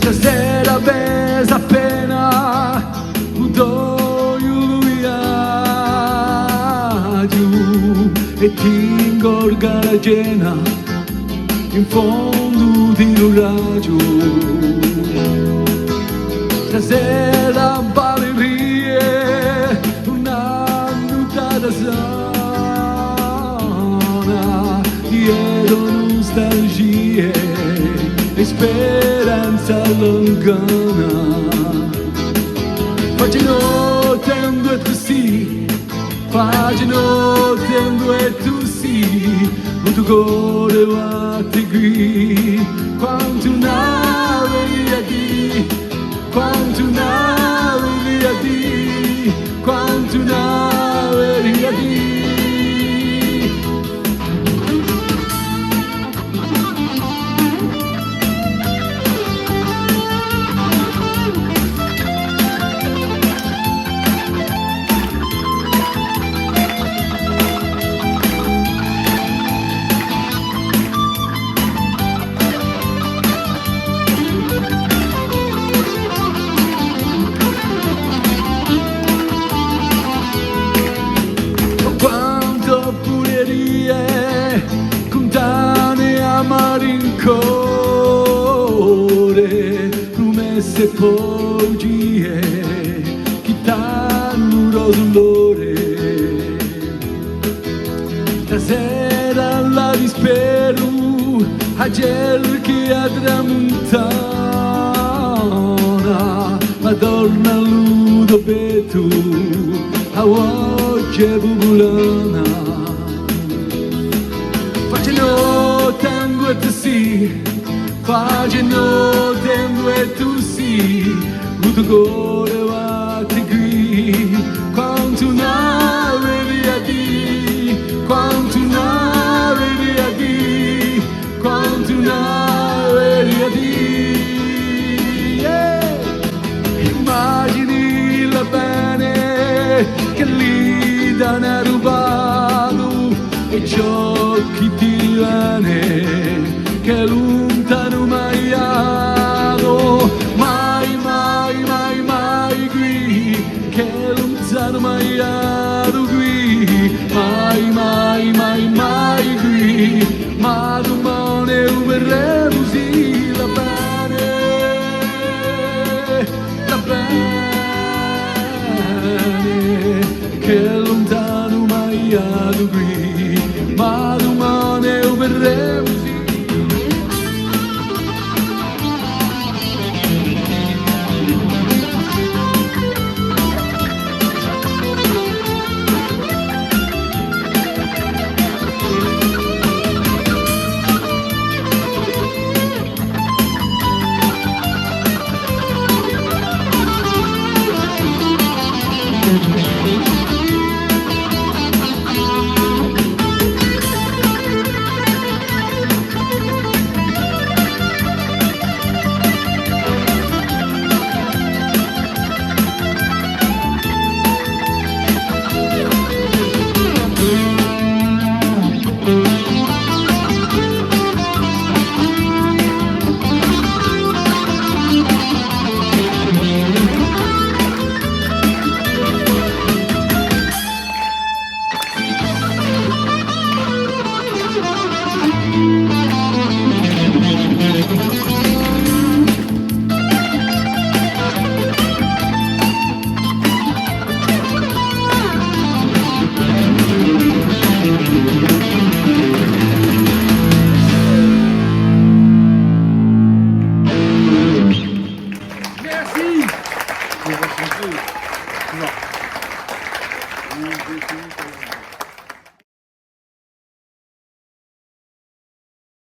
Stasera bez appena mudou o viaggio e ti ingorga la cena in fondo di un raggio. Stasera ballerie una nuotata sana dietro nostalgie e speranza lontana. Facendo tempo e tu sì, facendo tempo e tu sì, il tuo cuore batte qui, quanto navi via di, quanto navi via di, quanto navi via di. Contane a malincore, promesse pogie, che t'hanno roso l'ore. Stasera la dispero, a gel che a tramontana, Madonna ludo betu, a voce bubulana. Facendo tango e tu sì, facendo tango e tu sì, il tuo cuore batte qui, quanto navi via di, quanto navi via di, quanto navi via di. Immagini la bene che lì da ne ha rubato e ciò che ti viene che lontano mai hanno, mai mai mai mai qui, che lontano mai hanno qui, mai mai mai mai qui, ma domani verremo sì la bene, che lontano mai hanno qui, ma domani verremo sì. No.